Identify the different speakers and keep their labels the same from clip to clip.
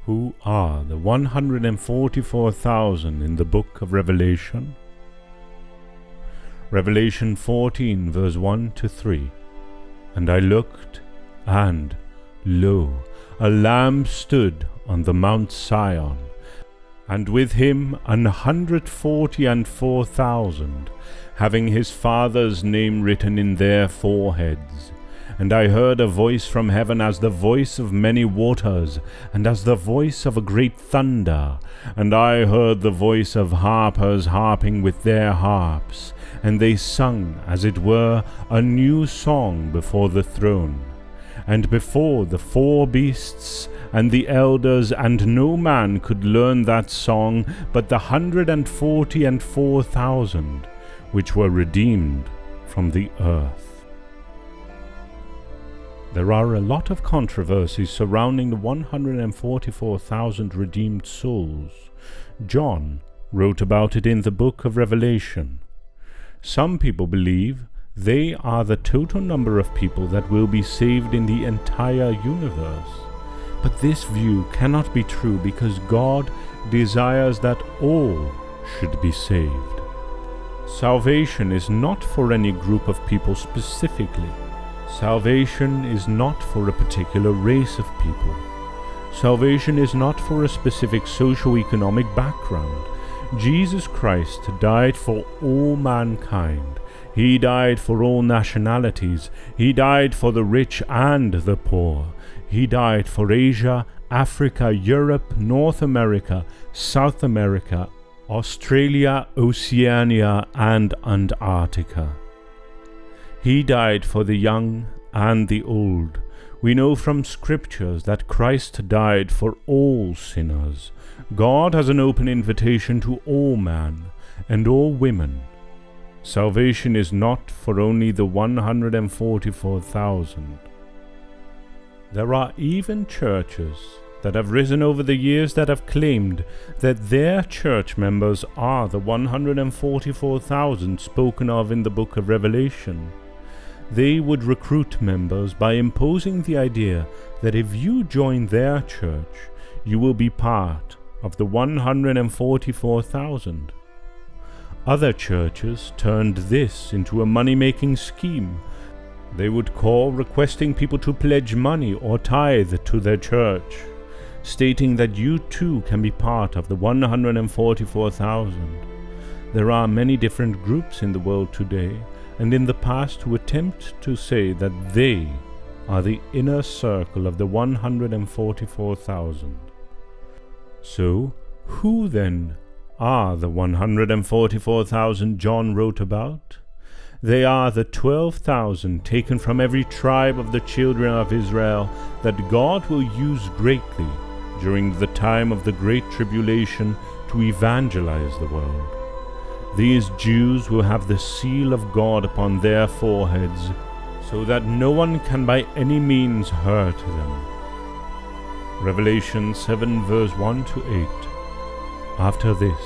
Speaker 1: Who are the 144,000 in the book of Revelation? Revelation 14 verse 1 to 3. And I looked, and lo, a Lamb stood on the Mount Sion, and with him 144,000, having his Father's name written in their foreheads. And I heard a voice from heaven as the voice of many waters, and as the voice of a great thunder. And I heard the voice of harpers harping with their harps, and they sung, as it were, a new song before the throne, and before the four beasts and the elders, and no man could learn that song but the 144,000 which were redeemed from the earth. There are a lot of controversies surrounding the 144,000 redeemed souls. John wrote about it in the book of Revelation. Some people believe they are the total number of people that will be saved in the entire universe. But this view cannot be true, because God desires that all should be saved. Salvation is not for any group of people specifically. Salvation is not for a particular race of people. Salvation is not for a specific socio-economic background. Jesus Christ died for all mankind. He died for all nationalities. He died for the rich and the poor. He died for Asia, Africa, Europe, North America, South America, Australia, Oceania, and Antarctica. He died for the young and the old. We know from scriptures that Christ died for all sinners. God has an open invitation to all man and all women. Salvation is not for only the 144,000. There are even churches that have risen over the years that have claimed that their church members are the 144,000 spoken of in the book of Revelation. They would recruit members by imposing the idea that if you join their church, you will be part of the 144,000. Other churches turned this into a money-making scheme. They would call requesting people to pledge money or tithe to their church, stating that you too can be part of the 144,000. There are many different groups in the world today, and in the past, who attempt to say that they are the inner circle of the 144,000. So, who then are the 144,000 John wrote about? They are the 12,000 taken from every tribe of the children of Israel that God will use greatly during the time of the great tribulation to evangelize the world. These Jews will have the seal of God upon their foreheads, so that no one can by any means hurt them. Revelation 7 verse 1 to 8. After this,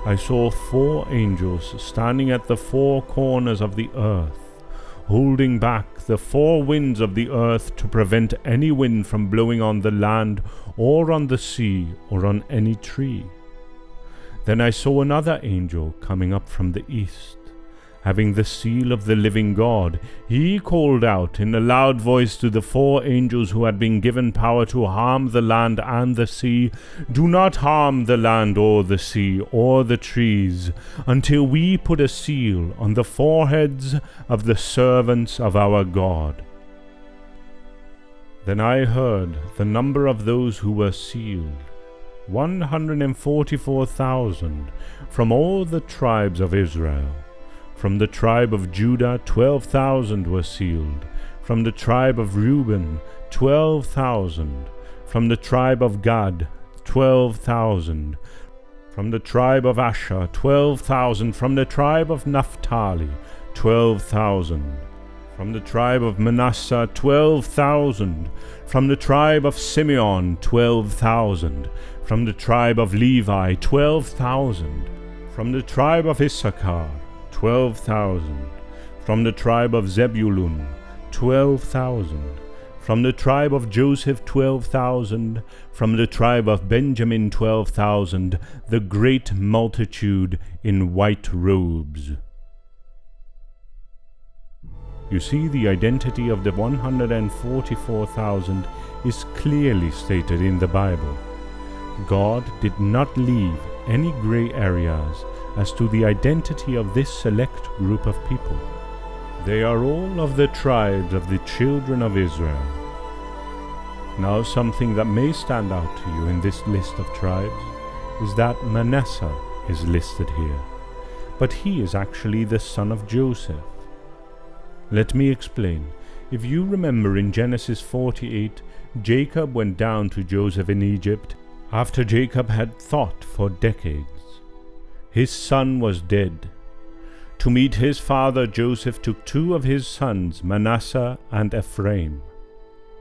Speaker 1: I saw 4 angels standing at the 4 corners of the earth, holding back the 4 winds of the earth to prevent any wind from blowing on the land or on the sea or on any tree. Then I saw another angel coming up from the east, having the seal of the living God. He called out in a loud voice to the 4 angels who had been given power to harm the land and the sea, "Do not harm the land or the sea or the trees, until we put a seal on the foreheads of the servants of our God." Then I heard the number of those who were sealed, 144,000 from all the tribes of Israel. From the tribe of Judah 12,000 were sealed. From the tribe of Reuben 12,000. From the tribe of Gad 12,000. From the tribe of Asher 12,000. From the tribe of Naphtali 12,000. From the tribe of Manasseh 12,000. From the tribe of Simeon 12,000. From the tribe of Levi 12,000. From the tribe of Issachar 12,000. From the tribe of Zebulun 12,000. From the tribe of Joseph 12,000, from the tribe of Benjamin 12,000, the great multitude in white robes. You see, the identity of the 144,000 is clearly stated in the Bible. God did not leave any gray areas as to the identity of this select group of people. They are all of the tribes of the children of Israel. Now, something that may stand out to you in this list of tribes is that Manasseh is listed here, but he is actually the son of Joseph. Let me explain. If you remember in Genesis 48, Jacob went down to Joseph in Egypt after Jacob had thought for decades. His son was dead. To meet his father, Joseph took two of his sons, Manasseh and Ephraim.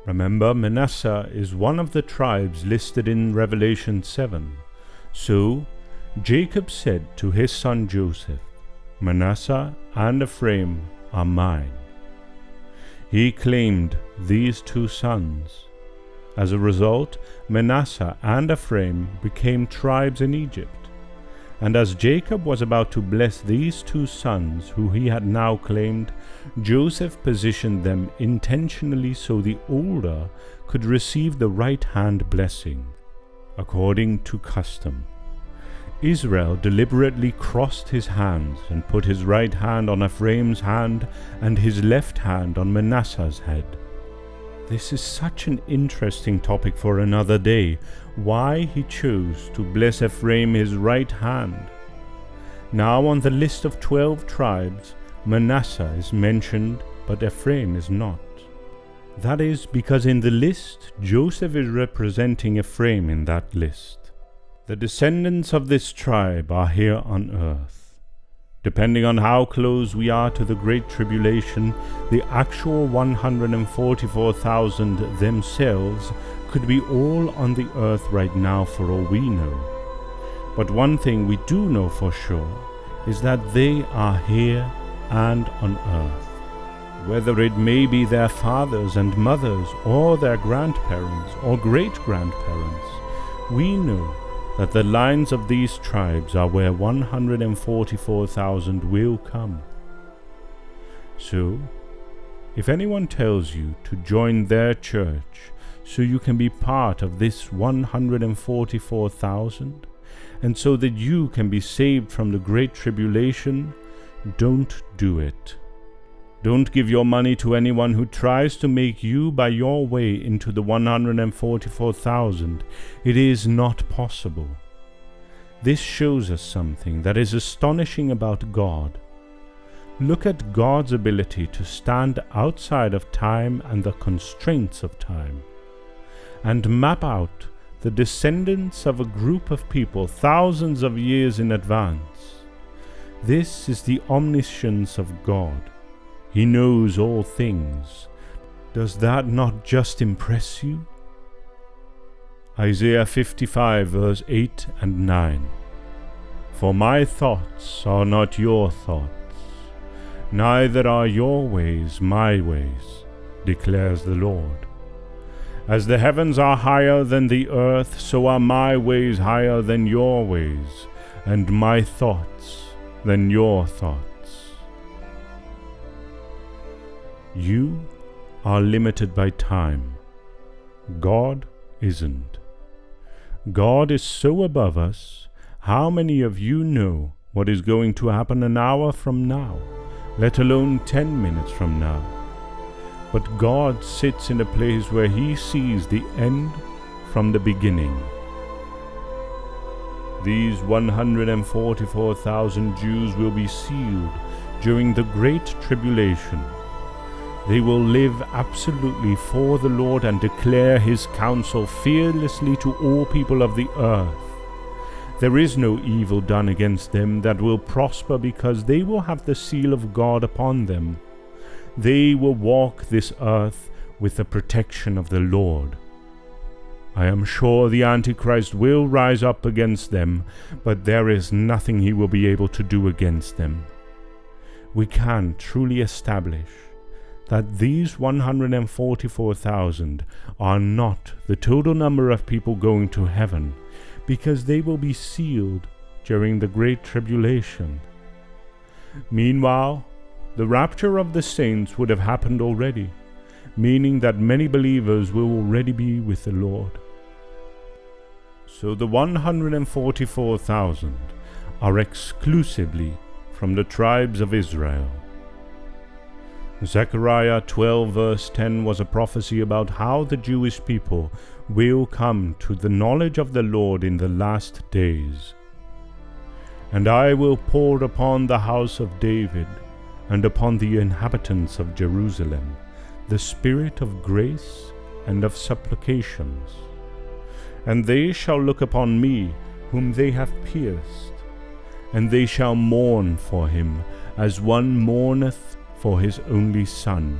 Speaker 1: Remember, Manasseh is one of the tribes listed in Revelation 7. So Jacob said to his son Joseph, Manasseh and Ephraim are mine. He claimed these two sons. As a result, Manasseh and Ephraim became tribes in Egypt. And as Jacob was about to bless these two sons who he had now claimed, Joseph positioned them intentionally so the older could receive the right-hand blessing, according to custom. Israel deliberately crossed his hands and put his right hand on Ephraim's hand and his left hand on Manasseh's head. This is such an interesting topic for another day, why he chose to bless Ephraim his right hand. Now on the list of 12 tribes, Manasseh is mentioned, but Ephraim is not. That is because in the list, Joseph is representing Ephraim in that list. The descendants of this tribe are here on earth. Depending on how close we are to the Great Tribulation, the actual 144,000 themselves could be all on the earth right now for all we know. But one thing we do know for sure is that they are here and on earth. Whether it may be their fathers and mothers or their grandparents or great-grandparents, we know that the lines of these tribes are where 144,000 will come. So, if anyone tells you to join their church so you can be part of this 144,000, and so that you can be saved from the Great Tribulation, don't do it. Don't give your money to anyone who tries to make you by your way into the 144,000. It is not possible. This shows us something that is astonishing about God. Look at God's ability to stand outside of time and the constraints of time, and map out the descendants of a group of people thousands of years in advance. This is the omniscience of God. He knows all things. Does that not just impress you? Isaiah 55 verse 8 and 9. For my thoughts are not your thoughts, neither are your ways my ways, declares the Lord. As the heavens are higher than the earth, so are my ways higher than your ways, and my thoughts than your thoughts. You are limited by time. God isn't. God is so above us. How many of you know what is going to happen an hour from now, let alone 10 minutes from now? But God sits in a place where He sees the end from the beginning. These 144,000 Jews will be sealed during the Great Tribulation. They will live absolutely for the Lord and declare His counsel fearlessly to all people of the earth. There is no evil done against them that will prosper, because they will have the seal of God upon them. They will walk this earth with the protection of the Lord. I am sure the Antichrist will rise up against them, but there is nothing he will be able to do against them. We can truly establish that these 144,000 are not the total number of people going to heaven, because they will be sealed during the Great Tribulation. Meanwhile, the rapture of the saints would have happened already, meaning that many believers will already be with the Lord. So the 144,000 are exclusively from the tribes of Israel. Zechariah 12 verse 10 was a prophecy about how the Jewish people will come to the knowledge of the Lord in the last days. And I will pour upon the house of David and upon the inhabitants of Jerusalem the spirit of grace and of supplications. And they shall look upon me whom they have pierced, and they shall mourn for him as one mourneth for his only son,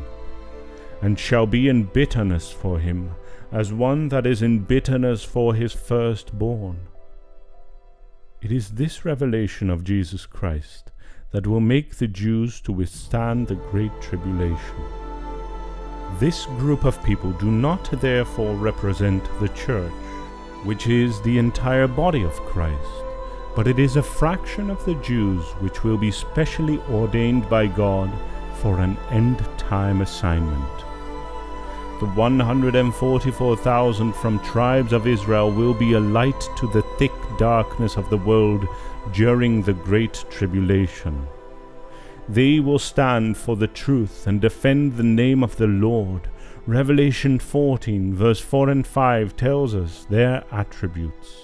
Speaker 1: and shall be in bitterness for him as one that is in bitterness for his firstborn. It is this revelation of Jesus Christ that will make the Jews to withstand the Great Tribulation. This group of people do not therefore represent the church, which is the entire body of Christ, but it is a fraction of the Jews which will be specially ordained by God for an end-time assignment. The 144,000 from tribes of Israel will be a light to the thick darkness of the world during the Great Tribulation. They will stand for the truth and defend the name of the Lord. Revelation 14 verse 4 and 5 tells us their attributes.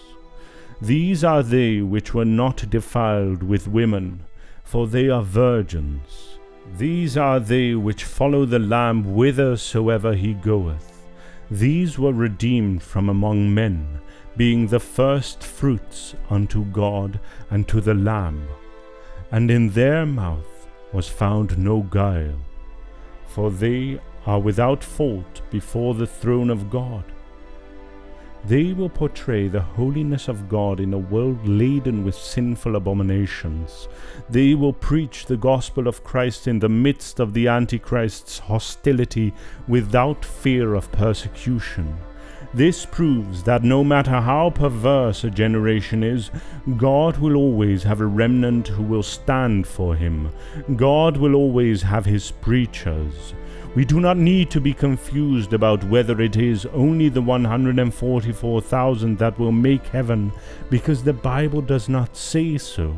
Speaker 1: These are they which were not defiled with women, for they are virgins. These are they which follow the Lamb whithersoever he goeth. These were redeemed from among men, being the first fruits unto God and to the Lamb. And in their mouth was found no guile, for they are without fault before the throne of God. They will portray the holiness of God in a world laden with sinful abominations. They will preach the gospel of Christ in the midst of the Antichrist's hostility without fear of persecution. This proves that no matter how perverse a generation is, God will always have a remnant who will stand for him. God will always have his preachers. We do not need to be confused about whether it is only the 144,000 that will make heaven, because the Bible does not say so.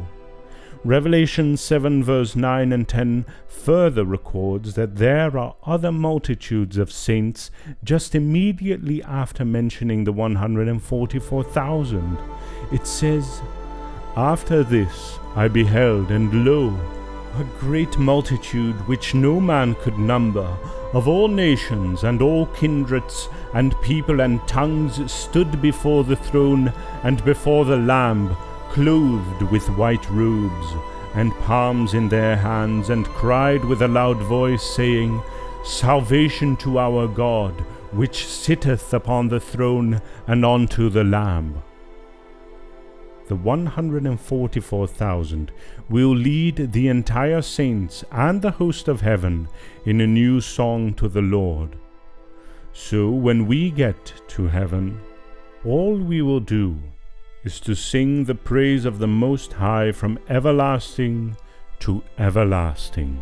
Speaker 1: Revelation 7 verse 9 and 10 further records that there are other multitudes of saints just immediately after mentioning the 144,000. It says, "After this I beheld, and lo, a great multitude which no man could number, of all nations and all kindreds and people and tongues, stood before the throne and before the Lamb, clothed with white robes, and palms in their hands, and cried with a loud voice, saying, Salvation to our God, which sitteth upon the throne, and unto the Lamb." The 144,000 will lead the entire saints and the host of heaven in a new song to the Lord. So when we get to heaven, all we will do is to sing the praise of the Most High from everlasting to everlasting.